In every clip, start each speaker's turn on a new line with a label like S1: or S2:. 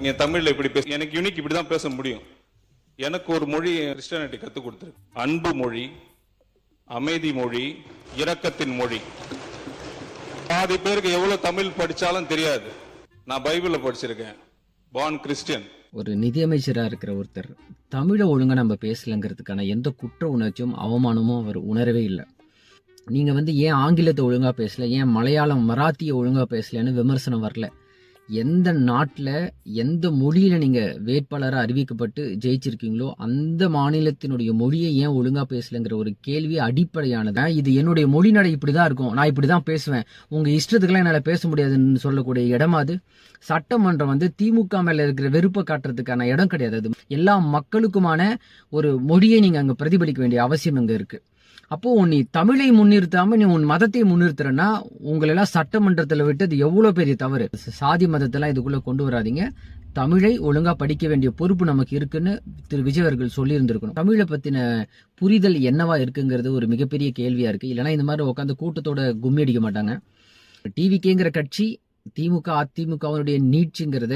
S1: என் தமிழ்ல இப்படி பேச எனக்கு யூனிக் இப்படி தான் பேச முடியும். எனக்கு ஒரு மொழி கிறிஸ்டியானிட்டி கற்றுக் கொடுத்துருக்கு. அன்பு மொழி, அமைதி மொழி, இரக்கத்தின் மொழி. பாதி பேருக்கு எவ்வளவு தமிழ் படிச்சாலும் தெரியாது. நான் பைபிள படிச்சிருக்கேன். Born Christian.
S2: ஒரு நிதியமைச்சரா இருக்கிற ஒருத்தர் தமிழை ஒழுங்கா நம்ம பேசலங்கிறதுக்கான எந்த குற்ற உணர்ச்சியும் அவமானமும் அவர் உணரவே இல்லை. நீங்க ஏன் ஆங்கிலத்தை ஒழுங்கா பேசல, ஏன் மலையாளம் மராத்தியை ஒழுங்கா பேசலன்னு விமர்சனம் வரல. எந்த நாட்டில் எந்த மொழியில நீங்க வேட்பாளராக அறிவிக்கப்பட்டு ஜெயிச்சிருக்கீங்களோ அந்த மாநிலத்தினுடைய மொழியை ஏன் ஒழுங்கா பேசலங்கிற ஒரு கேள்வி அடிப்படையானது. இது என்னுடைய மொழி நடை இப்படிதான் இருக்கும், நான் இப்படிதான் பேசுவேன், உங்க இஷ்டத்துக்கெல்லாம் என்னால பேச முடியாதுன்னு சொல்லக்கூடிய இடமா அது? சட்டமன்றம் திமுக மேல இருக்கிற வெறுப்பை காட்டுறதுக்கான இடம் கிடையாது. அது எல்லா மக்களுக்குமான ஒரு மொழியை நீங்க அங்க பிரதிபலிக்க வேண்டிய அவசியம் அங்க இருக்கு. அப்போ நீ தமிழை முன்னிறுத்தாம நீ உன் மதத்தை முன்னிறுத்துறன்னா உங்களெல்லாம் சட்டமன்றத்தில் விட்டு அது எவ்வளவு பெரிய தவறு. சாதி மதத்தெல்லாம் இதுக்குள்ள கொண்டு வராதிங்க. தமிழை ஒழுங்கா படிக்க வேண்டிய பொறுப்பு நமக்கு இருக்குன்னு திரு விஜய் அவர்கள் சொல்லி இருந்திருக்கணும். தமிழை பத்தின புரிதல் என்னவா இருக்குங்கிறது ஒரு மிகப்பெரிய கேள்வியா இருக்கு. இல்லைன்னா இந்த மாதிரி உட்காந்து கூட்டத்தோட கும்மி அடிக்க மாட்டாங்க. டிவிகேங்கிற கட்சி திமுக அதிமுகவுடைய நீட்சிங்கிறத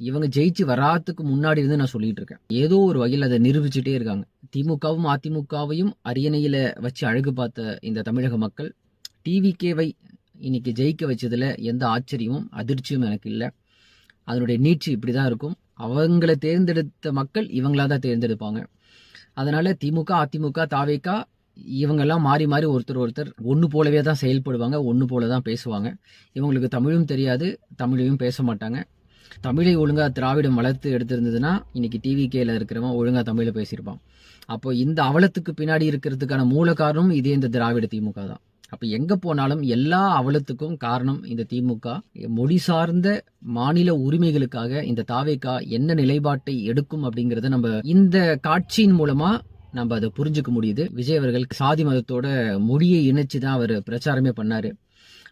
S2: இவங்க ஜெயிச்சு வராதுக்கு முன்னாடி இருந்து நான் சொல்லிட்டு இருக்கேன். ஏதோ ஒரு வகையில் அதை நிரூபிச்சுட்டே இருக்காங்க. திமுகவும் அதிமுகவையும் அரியணையில வச்சு அழகு பார்த்த இந்த தமிழக மக்கள் டிவிகேவை இன்னைக்கு ஜெயிக்க வச்சதுல எந்த ஆச்சரியமும் அதிர்ச்சியும் எனக்கு இல்லை. அதனுடைய நீட்சி இப்படிதான் இருக்கும். அவங்கள தேர்ந்தெடுத்த மக்கள் இவங்களாதான் தேர்ந்தெடுப்பாங்க. அதனால திமுக அதிமுக தாவேகா இவங்கெல்லாம் மாறி மாறி ஒருத்தர் ஒன்று போலவே தான் செயல்படுவாங்க, ஒன்று போல தான் பேசுவாங்க. இவங்களுக்கு தமிழும் தெரியாது, தமிழையும் பேச மாட்டாங்க. தமிழை ஒழுங்கா திராவிடம் வளர்த்து எடுத்திருந்ததுன்னா இன்னைக்கு டிவிகேல இருக்கிறவன் ஒழுங்கா தமிழை பேசியிருப்பான். அப்போ இந்த அவலத்துக்கு பின்னாடி இருக்கிறதுக்கான மூல காரணம் இதே இந்த திராவிட திமுக தான். அப்ப எங்க போனாலும் எல்லா அவலத்துக்கும் காரணம் இந்த திமுக. மொழி சார்ந்த மாநில உரிமைகளுக்காக இந்த தாவேகா என்ன நிலைப்பாட்டை எடுக்கும் அப்படிங்கறத நம்ம இந்த காட்சியின் மூலமா நம்ம அதை புரிஞ்சுக்க முடியுது. விஜய் அவர்கள் சாதி மதத்தோட மொழியை இணைச்சுதான் அவர் பிரச்சாரமே பண்ணாரு.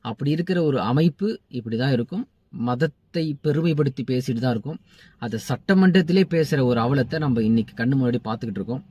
S2: அப்படி இருக்கிற ஒரு அமைப்பு இப்படிதான் இருக்கும். மதத்தை பெருமைப்படுத்தி பேசிட்டு தான் இருக்கும். அதை சட்டமன்றத்திலே பேசுற ஒரு அவலத்தை நம்ம இன்னைக்கு கண்ணு முன்னாடி பார்த்துக்கிட்டு இருக்கோம்.